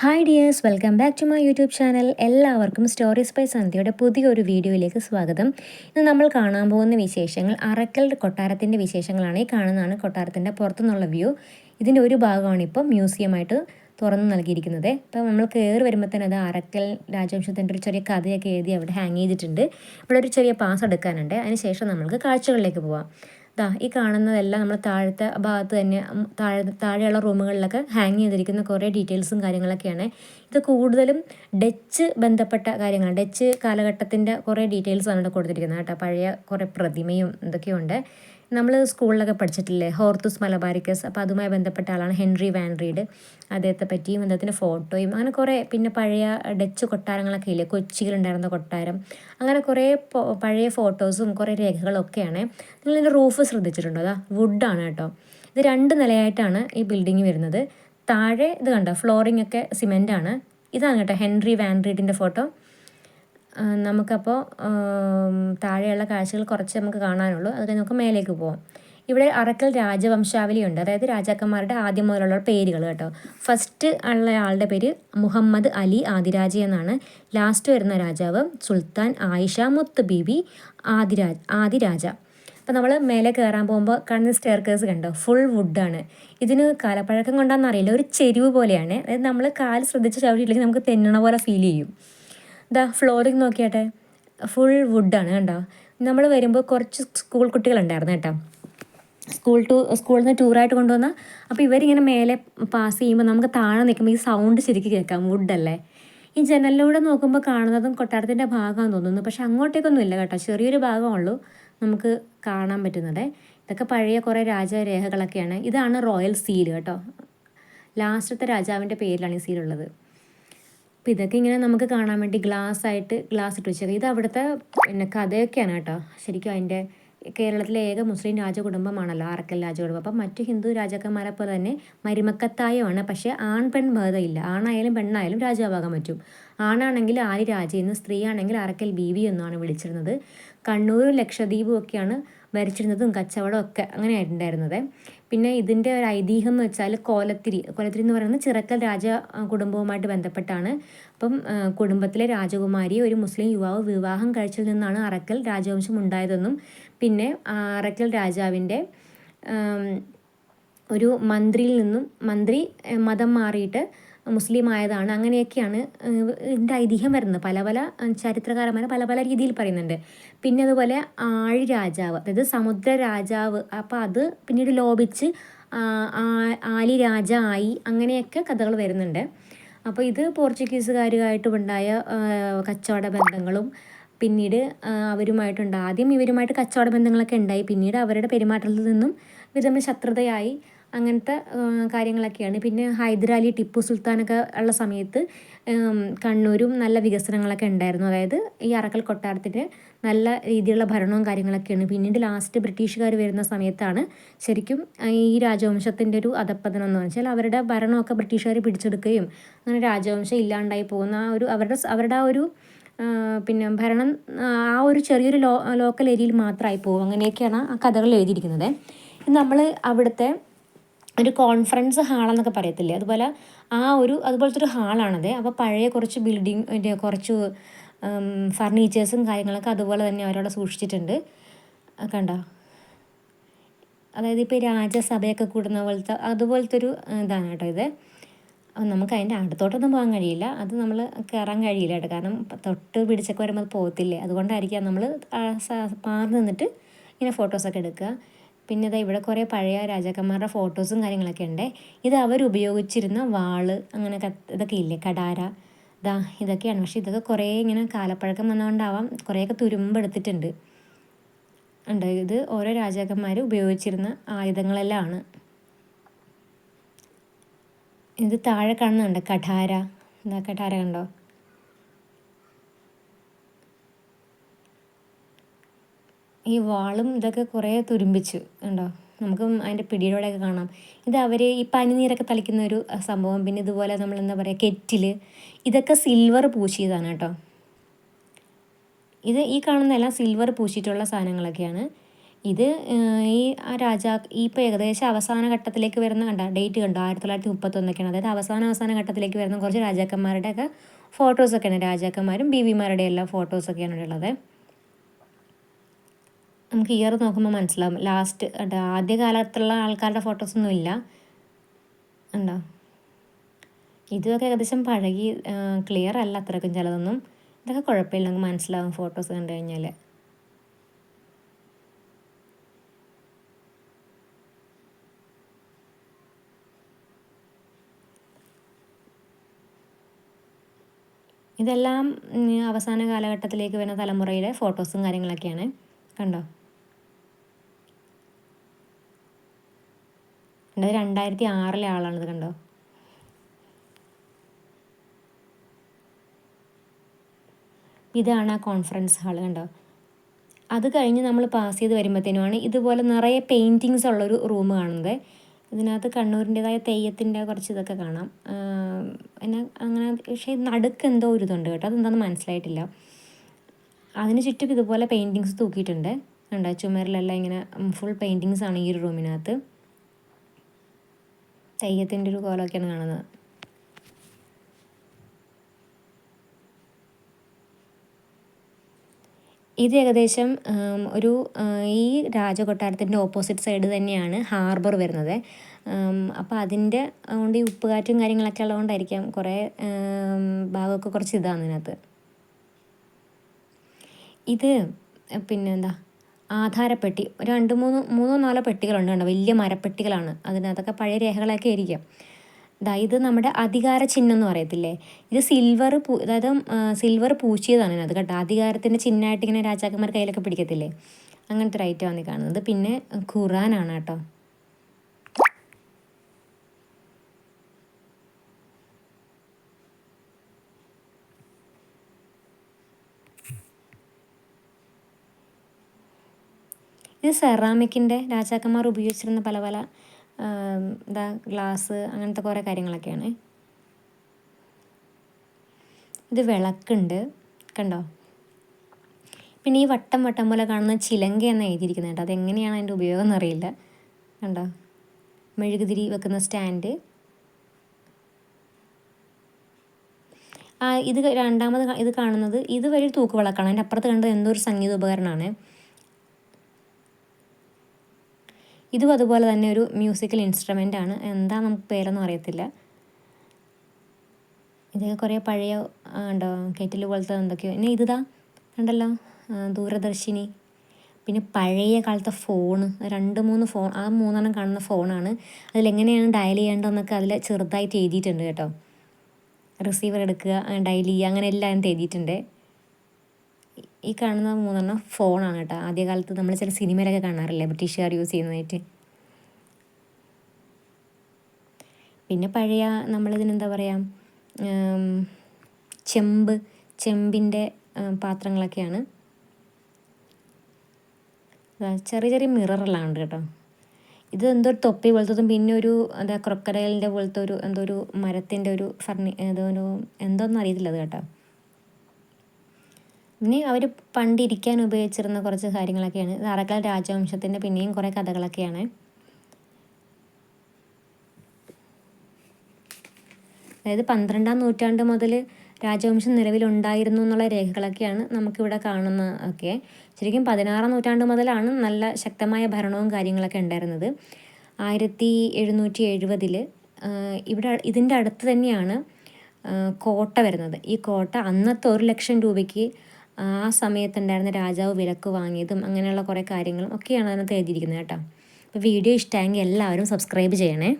Hi dears, welcome back to my YouTube channel. എല്ലാവർക്കും stories by സന്ധ്യയുടെ പുതിയൊരു വീഡിയോയിലേക്ക് സ്വാഗതം. ഇന്ന് നമ്മൾ കാണാൻ പോകുന്ന വിശേഷങ്ങൾ അറക്കൽ കൊട്ടാരത്തിൻ്റെ വിശേഷങ്ങളാണ്. ഈ കാണുന്നതാണ് കൊട്ടാരത്തിൻ്റെ പുറത്തുനിന്നുള്ള വ്യൂ. ഇതിൻ്റെ ഒരു ഭാഗമാണ് ഇപ്പോൾ മ്യൂസിയമായിട്ട് തുറന്നു നൽകിയിരിക്കുന്നത്. ഇപ്പോൾ നമ്മൾ കയറി വരുമ്പോൾ തന്നെ അത് അറക്കൽ രാജവംശത്തിൻ്റെ ഒരു ചെറിയ കഥയൊക്കെ എഴുതി അവിടെ ഹാങ് ചെയ്തിട്ടുണ്ട്. ഇവിടെ ഒരു ചെറിയ പാസ് എടുക്കാനുണ്ട്. അതിനുശേഷം നമ്മൾക്ക് കാഴ്ചകളിലേക്ക് പോവാം. ഈ കാണുന്നതെല്ലാം നമ്മൾ താഴത്തെ ഭാഗത്ത് തന്നെ താഴെയുള്ള റൂമുകളിലൊക്കെ ഹാങ് ചെയ്തിരിക്കുന്ന കുറേ ഡീറ്റെയിൽസും കാര്യങ്ങളൊക്കെയാണ്. ഇത് കൂടുതലും ഡച്ച് ബന്ധപ്പെട്ട കാര്യങ്ങൾ, ഡച്ച് കാലഘട്ടത്തിൻ്റെ കുറേ ഡീറ്റെയിൽസാണ് ഇവിടെ കൊടുത്തിരിക്കുന്നത് കേട്ടോ. പഴയ കുറേ പ്രതിമയും ഇതൊക്കെയുണ്ട്. നമ്മൾ സ്കൂളിലൊക്കെ പഠിച്ചിട്ടില്ലേ ഹോർത്തൂസ് മലബാരിക്കസ്, അപ്പോൾ അതുമായി ബന്ധപ്പെട്ട ആളാണ് ഹെൻറി വാൻ റീഡ്. അദ്ദേഹത്തെ പറ്റിയും അദ്ദേഹത്തിൻ്റെ ഫോട്ടോയും അങ്ങനെ കുറേ, പിന്നെ പഴയ ഡച്ച് കൊട്ടാരങ്ങളൊക്കെ ഇല്ലേ, കൊച്ചിയിലുണ്ടായിരുന്ന കൊട്ടാരം, അങ്ങനെ കുറേ പഴയ ഫോട്ടോസും കുറേ രേഖകളൊക്കെയാണ്. നിങ്ങളിതിൻ്റെ റൂഫ് ശ്രദ്ധിച്ചിട്ടുണ്ടോ? അതാ വുഡാണ് കേട്ടോ. ഇത് 2 നിലയായിട്ടാണ് ഈ ബിൽഡിങ് വരുന്നത്. താഴെ ഇത് കണ്ടോ, ഫ്ലോറിംഗ് ഒക്കെ സിമെൻ്റാണ്. ഇതാണ് കേട്ടോ ഹെൻറി വാൻ റീഡിൻ്റെ ഫോട്ടോ. നമുക്കപ്പോൾ താഴെയുള്ള കാഴ്ചകൾ കുറച്ച് നമുക്ക് കാണാനുള്ളൂ. അത് നമുക്ക് മേലേക്ക് പോകാം. ഇവിടെ അറക്കൽ രാജവംശാവലിയുണ്ട്, അതായത് രാജാക്കന്മാരുടെ ആദ്യം മുതലുള്ള പേരുകൾ കേട്ടോ. ഫസ്റ്റ് ഉള്ള ആളുടെ പേര് മുഹമ്മദ് അലി ആദിരാജ എന്നാണ്. ലാസ്റ്റ് വരുന്ന രാജാവ് സുൽത്താൻ ആയിഷ മുത്ത് ബീബി ആദിരാജ. അപ്പോൾ നമ്മൾ മേലെ കയറാൻ പോകുമ്പോൾ കാണുന്ന സ്റ്റെയർകേസ് കണ്ടോ, ഫുൾ വുഡാണ്. ഇതിന് കാലപ്പഴക്കം കൊണ്ടാണെന്ന് അറിയില്ല, ഒരു ചെരിവ് പോലെയാണ്. അതായത് നമ്മൾ കാല് ശ്രദ്ധിച്ച് ചവിട്ടിയില്ലെങ്കിൽ നമുക്ക് തെന്നണ പോലെ ഫീൽ ചെയ്യും. ഫ്ലോറിങ് നോക്കിയാട്ടെ, ഫുൾ വുഡാണ് കണ്ടോ. നമ്മൾ വരുമ്പോൾ കുറച്ച് സ്കൂൾ കുട്ടികളുണ്ടായിരുന്നു കേട്ടോ, സ്കൂളിൽ നിന്ന് ടൂറായിട്ട് കൊണ്ടുവന്ന. അപ്പോൾ ഇവരിങ്ങനെ മേലെ പാസ് ചെയ്യുമ്പോൾ നമുക്ക് താഴെ നിൽക്കുമ്പോൾ ഈ സൗണ്ട് ശരിക്കും കേൾക്കാം, വുഡല്ലേ. ഈ ജനലിലൂടെ നോക്കുമ്പോൾ കാണുന്നതും കൊട്ടാരത്തിൻ്റെ ഭാഗമാണെന്ന് തോന്നുന്നു, പക്ഷെ അങ്ങോട്ടേക്കൊന്നും ഇല്ല കേട്ടോ, ചെറിയൊരു ഭാഗമുള്ളൂ നമുക്ക് കാണാൻ പറ്റുന്നത്. ഇതൊക്കെ പഴയ കുറേ രാജരേഖകളൊക്കെയാണ്. ഇതാണ് റോയൽ സീൽ കേട്ടോ, ലാസ്റ്റത്തെ രാജാവിൻ്റെ പേരിലാണ് ഈ സീലുള്ളത്. അപ്പോൾ ഇതൊക്കെ ഇങ്ങനെ നമുക്ക് കാണാൻ വേണ്ടി ഗ്ലാസ് ഇട്ട് വെച്ചേക്കാം. ഇത് അവിടുത്തെ കഥയൊക്കെയാണ് കേട്ടോ. ശരിക്കും അതിൻ്റെ കേരളത്തിലെ ഏക മുസ്ലിം രാജകുടുംബമാണല്ലോ അറക്കൽ രാജകുടുംബം. അപ്പം മറ്റു ഹിന്ദു രാജാക്കന്മാരെ പോലെ തന്നെ മരുമക്കത്തായമാണ്. പക്ഷേ ആൺ പെൺ ഭേദമില്ല, ആണായാലും പെണ്ണായാലും രാജാവാകാൻ പറ്റും. ആണാണെങ്കിൽ ആലി രാജയെന്നും, സ്ത്രീ ആണെങ്കിൽ അറക്കൽ ബീവി എന്നാണ് വിളിച്ചിരുന്നത്. കണ്ണൂരും ലക്ഷദ്വീപും ഒക്കെയാണ് ഭരിച്ചിരുന്നതും കച്ചവടം ഒക്കെ അങ്ങനെയായിട്ടുണ്ടായിരുന്നത്. പിന്നെ ഇതിൻ്റെ ഒരു ഐതിഹ്യം എന്ന് വെച്ചാൽ കോലത്തിരി എന്ന് പറയുന്നത് ചിറക്കൽ രാജ കുടുംബവുമായിട്ട് ബന്ധപ്പെട്ടാണ്. അപ്പം കുടുംബത്തിലെ രാജകുമാരിയെ ഒരു മുസ്ലിം യുവാവ് വിവാഹം കഴിച്ചതിൽ നിന്നാണ് അറക്കൽ രാജവംശം ഉണ്ടായതെന്നും, പിന്നെ അറക്കൽ രാജാവിൻ്റെ ഒരു മന്ത്രി മതം മാറിയിട്ട് മുസ്ലിം ആയതാണ്. അങ്ങനെയൊക്കെയാണ് ഇതിൻ്റെ ഐതിഹ്യം വരുന്നത്. പല ചരിത്രകാരന്മാർ പല രീതിയിൽ പറയുന്നുണ്ട്. പിന്നെ അതുപോലെ ആഴി രാജാവ്, അതായത് സമുദ്ര രാജാവ്, അപ്പോൾ അത് പിന്നീട് ലോപിച്ച് ആലി രാജ ആയി, അങ്ങനെയൊക്കെ കഥകൾ വരുന്നുണ്ട്. അപ്പോൾ ഇത് പോർച്ചുഗീസുകാരുമായിട്ടുണ്ടായ കച്ചവട ബന്ധങ്ങളും പിന്നീട് ആദ്യം ഇവരുമായിട്ട് കച്ചവട ബന്ധങ്ങളൊക്കെ ഉണ്ടായി, പിന്നീട് അവരുടെ പെരുമാറ്റത്തിൽ നിന്നും ഇവർ തമ്മിൽ ശത്രുതയായി, അങ്ങനത്തെ കാര്യങ്ങളൊക്കെയാണ്. പിന്നെ ഹൈദരാലി ടിപ്പു സുൽത്താനൊക്കെ ഉള്ള സമയത്ത് കണ്ണൂരും നല്ല വികസനങ്ങളൊക്കെ ഉണ്ടായിരുന്നു. അതായത് ഈ അറക്കൽ കൊട്ടാരത്തിന് നല്ല രീതിയിലുള്ള ഭരണവും കാര്യങ്ങളൊക്കെയാണ്. പിന്നീട് ലാസ്റ്റ് ബ്രിട്ടീഷുകാർ വരുന്ന സമയത്താണ് ശരിക്കും ഈ രാജവംശത്തിൻ്റെ ഒരു അധപ്പതനം എന്ന് വെച്ചാൽ അവരുടെ ഭരണമൊക്കെ ബ്രിട്ടീഷുകാർ പിടിച്ചെടുക്കുകയും അങ്ങനെ രാജവംശം ഇല്ലാണ്ടായി പോകുന്ന അവരുടെ ആ ഒരു പിന്നെ ഭരണം ആ ഒരു ചെറിയൊരു ലോക്കൽ ഏരിയയിൽ മാത്രമായി പോകും. അങ്ങനെയൊക്കെയാണ് ആ കഥകൾ എഴുതിയിരിക്കുന്നത്. നമ്മൾ അവിടുത്തെ ഒരു കോൺഫറൻസ് ഹാളെന്നൊക്കെ പറയത്തില്ലേ, അതുപോലത്തെ ഒരു ഹാളാണത്. അപ്പോൾ പഴയ കുറച്ച് കുറച്ച് ഫർണിച്ചേഴ്സും കാര്യങ്ങളൊക്കെ അതുപോലെ തന്നെ അവരവിടെ സൂക്ഷിച്ചിട്ടുണ്ട്. കണ്ടോ, അതായത് ഇപ്പോൾ രാജസഭയൊക്കെ കൂടുന്ന അതുപോലത്തെ ഒരു ഇതാണ് കേട്ടോ ഇത്. നമുക്ക് അതിൻ്റെ അടുത്തോട്ടൊന്നും പോകാൻ കഴിയില്ല, അത് നമ്മൾ കയറാൻ കഴിയില്ല കേട്ടോ, കാരണം തൊട്ട് പിടിച്ചൊക്കെ വരുമ്പോൾ അത് പോകത്തില്ലേ. അതുകൊണ്ടായിരിക്കാം നമ്മൾ മാറി നിന്നിട്ട് ഇങ്ങനെ ഫോട്ടോസൊക്കെ എടുക്കുക. പിന്നെ ഇവിടെ കുറേ പഴയ രാജാക്കന്മാരുടെ ഫോട്ടോസും കാര്യങ്ങളൊക്കെ ഉണ്ട്. ഇത് അവരുപയോഗിച്ചിരുന്ന വാള്, അങ്ങനെ ഇതൊക്കെ ഇല്ലേ, കടാര, ഇതൊക്കെയാണ്. പക്ഷേ ഇതൊക്കെ കുറേ ഇങ്ങനെ കാലപ്പഴക്കം വന്നുകൊണ്ടാവാം കുറേയൊക്കെ തുരുമ്പെടുത്തിട്ടുണ്ട്. ഇത് ഓരോ രാജാക്കന്മാർ ഉപയോഗിച്ചിരുന്ന ആയുധങ്ങളെല്ലാം ആണ്. ഇത് താഴെ കാണുന്നുണ്ട് കഠാര, കഠാര കണ്ടോ. ഈ വാളും ഇതൊക്കെ കുറേ തുരുമ്പിച്ചു കണ്ടോ, നമുക്ക് അതിൻ്റെ പിടിയിലൂടെയൊക്കെ കാണാം. ഇത് അവർ ഈ പനിനീരൊക്കെ തളിക്കുന്ന ഒരു സംഭവം. പിന്നെ ഇതുപോലെ നമ്മൾ എന്താ പറയുക, കെറ്റിൽ, ഇതൊക്കെ സിൽവർ പൂശിയതാണ് കേട്ടോ. ഈ കാണുന്നതെല്ലാം സിൽവർ പൂശിയിട്ടുള്ള സാധനങ്ങളൊക്കെയാണ്. ഇത് ഈ ഇപ്പോൾ ഏകദേശം അവസാന ഘട്ടത്തിലേക്ക് വരുന്ന ഡേറ്റ് കണ്ടോ 1931 അതായത് അവസാന ഘട്ടത്തിലേക്ക് വരുന്ന കുറച്ച് രാജാക്കന്മാരുടെയൊക്കെ ഫോട്ടോസൊക്കെയാണ്, രാജാക്കന്മാരും ബീവിമാരുടെ എല്ലാം ഫോട്ടോസൊക്കെയാണ് ഉള്ളത്. നമുക്ക് ഇയർ നോക്കുമ്പോൾ മനസ്സിലാവും. ലാസ്റ്റ് ആദ്യ കാലത്തുള്ള ആൾക്കാരുടെ ഫോട്ടോസൊന്നും ഇല്ല ഉണ്ടോ. ഇതൊക്കെ ഏകദേശം പഴകി, ക്ലിയർ അല്ല അത്രയ്ക്കും ചിലതൊന്നും. ഇതൊക്കെ കുഴപ്പമില്ല, നമുക്ക് മനസ്സിലാവും ഫോട്ടോസ് കണ്ടു കഴിഞ്ഞാൽ. ഇതെല്ലാം അവസാന കാലഘട്ടത്തിലേക്ക് വരുന്ന തലമുറയിലെ ഫോട്ടോസും കാര്യങ്ങളൊക്കെയാണ്. കണ്ടോ, 2006 ആളാണിത്. കണ്ടോ, ഇതാണ് ആ കോൺഫറൻസ് ഹാൾ. കണ്ടോ, അത് കഴിഞ്ഞ് നമ്മൾ പാസ് ചെയ്ത് വരുമ്പോഴത്തേനുമാണ് ഇതുപോലെ നിറയെ പെയിൻറ്റിങ്സ് ഉള്ളൊരു റൂം കാണുന്നത്. ഇതിനകത്ത് കണ്ണൂരിൻ്റെതായ തെയ്യത്തിൻ്റെ കുറച്ച് ഇതൊക്കെ കാണാം. പിന്നെ അങ്ങനെ, പക്ഷേ നടുക്ക് എന്തോ ഒരു ഇതുണ്ട് കേട്ടോ, അതെന്താണെന്ന് മനസ്സിലായിട്ടില്ല. അതിന് ചുറ്റും ഇതുപോലെ പെയിൻറ്റിങ്സ് തൂക്കിയിട്ടുണ്ട്. കണ്ടോ, ചുമരിലെല്ലാം ഇങ്ങനെ ഫുൾ പെയിൻറ്റിങ്സ് ആണ് ഈ ഒരു റൂമിനകത്ത്. തെയ്യത്തിൻ്റെ ഒരു കോലമൊക്കെയാണ് കാണുന്നത്. ഇത് ഏകദേശം ഒരു ഈ രാജകൊട്ടാരത്തിൻ്റെ ഓപ്പോസിറ്റ് സൈഡ് തന്നെയാണ് ഹാർബർ വരുന്നത്. അപ്പോൾ അതിൻ്റെ കൊണ്ട് ഈ ഉപ്പുകാറ്റും കാര്യങ്ങളൊക്കെ ഉള്ളതുകൊണ്ടായിരിക്കാം കുറേ ഭാഗമൊക്കെ കുറച്ച് ഇതാണ് ഇതിനകത്ത്. ഇത് പിന്നെന്താ, ആധാരപ്പെട്ടി 2-3-4 പെട്ടികളുണ്ട്. കണ്ടോ, വലിയ മരപ്പെട്ടികളാണ്. അതിനകത്തൊക്കെ പഴയ രേഖകളൊക്കെ ആയിരിക്കാം. ഇത് നമ്മുടെ അധികാര ചിഹ്നം എന്ന് പറയത്തില്ലേ, ഇത് അതായത് സിൽവർ പൂശിയതാണ് ഇതിനകത്ത് കേട്ടോ. അധികാരത്തിൻ്റെ ചിഹ്നമായിട്ട് ഇങ്ങനെ രാജാക്കന്മാർ കയ്യിലൊക്കെ പിടിക്കത്തില്ലേ, അങ്ങനത്തെ ഒരു ഐറ്റമാണ് ഈ കാണുന്നത്. പിന്നെ ഖുറാനാണ് കേട്ടോ. ഇത് സെറാമിക്കിൻ്റെ രാജാക്കന്മാർ ഉപയോഗിച്ചിരുന്ന പല പല ഗ്ലാസ് അങ്ങനത്തെ കുറേ കാര്യങ്ങളൊക്കെയാണ്. ഇത് വിളക്കുണ്ട്. കണ്ടോ, പിന്നെ ഈ വട്ടം പോലെ കാണുന്ന ചിലങ്കയെന്ന് എഴുതിയിരിക്കുന്നത് കേട്ടോ. അതെങ്ങനെയാണ് അതിൻ്റെ ഉപയോഗം എന്നറിയില്ല. കണ്ടോ, മെഴുകുതിരി വെക്കുന്ന സ്റ്റാൻഡ്. ഇത് രണ്ടാമത് ഇത് കാണുന്നത് ഇത് വലിയ തൂക്കുവിളക്കാണ്. അതിൻ്റെ അപ്പുറത്ത് കണ്ടത് എന്തോ ഒരു സംഗീത ഉപകരണമാണ്. ഇതും അതുപോലെ തന്നെ ഒരു മ്യൂസിക്കൽ ഇൻസ്ട്രുമെൻ്റ് ആണ്. എന്താ നമുക്ക് പേരൊന്നും അറിയത്തില്ല. ഇതൊക്കെ കുറേ പഴയ ഉണ്ടോ, കെറ്റിൽ പോലത്തെ എന്തൊക്കെയോ. പിന്നെ ഇതാ കണ്ടല്ലോ, ദൂരദർശിനി. പിന്നെ പഴയ കാലത്തെ ഫോണ്, 2-3 ഫോൺ, ആ 3 കാണുന്ന ഫോണാണ്. അതിലെങ്ങനെയാണ് ഡയൽ ചെയ്യേണ്ടതെന്നൊക്കെ അതിൽ ചെറുതായിട്ട് എഴുതിയിട്ടുണ്ട് കേട്ടോ. റിസീവർ എടുക്കുക, ഡയൽ ചെയ്യുക, അങ്ങനെ എല്ലാം എഴുതിയിട്ടുണ്ട്. ഈ കാണുന്ന 3 ഫോണാണ് കേട്ടോ. ആദ്യകാലത്ത് നമ്മൾ ചില സിനിമയിലൊക്കെ കാണാറില്ലേ, ബ്രിട്ടീഷുകാർ യൂസ് ചെയ്യുന്നതായിട്ട്. പിന്നെ പഴയ നമ്മളിതിനെന്താ പറയുക, ചെമ്പിൻ്റെ പാത്രങ്ങളൊക്കെയാണ്. ചെറിയ ചെറിയ മിററെല്ലാം ഉണ്ട് കേട്ടോ. ഇത് എന്തോ ഒരു തൊപ്പി പോലത്തതും പിന്നെ ഒരു ക്രൊക്കഡൈലിൻ്റെ പോലത്തെ എന്തോ ഒരു മരത്തിൻ്റെ ഒരു എന്തോന്നും അറിയത്തില്ല അത് കേട്ടോ. പിന്നെ അവർ പണ്ടിരിക്കാൻ ഉപയോഗിച്ചിരുന്ന കുറച്ച് കാര്യങ്ങളൊക്കെയാണ്. ഇത് അറക്കൽ രാജവംശത്തിൻ്റെ പിന്നെയും കുറേ കഥകളൊക്കെയാണ്. അതായത് 12-ാം നൂറ്റാണ്ട് മുതൽ രാജവംശം നിലവിലുണ്ടായിരുന്നു എന്നുള്ള രേഖകളൊക്കെയാണ് നമുക്കിവിടെ കാണുന്നതൊക്കെ. ശരിക്കും 16-ാം നൂറ്റാണ്ട് മുതലാണ് നല്ല ശക്തമായ ഭരണവും കാര്യങ്ങളൊക്കെ ഉണ്ടായിരുന്നത്. 1770 ഇവിടെ ഇതിൻ്റെ അടുത്ത് തന്നെയാണ് കോട്ട വരുന്നത്. ഈ കോട്ട അന്നത്തെ 1 ലക്ഷം രൂപയ്ക്ക് ആ സമയത്തുണ്ടായിരുന്ന രാജാവ് വിലക്ക് വാങ്ങിയതും അങ്ങനെയുള്ള കുറേ കാര്യങ്ങളും ഒക്കെയാണ് അതിനകത്ത് എഴുതിയിരിക്കുന്നത് കേട്ടോ. അപ്പോൾ വീഡിയോ ഇഷ്ടമായെങ്കിൽ എല്ലാവരും സബ്സ്ക്രൈബ് ചെയ്യണേ.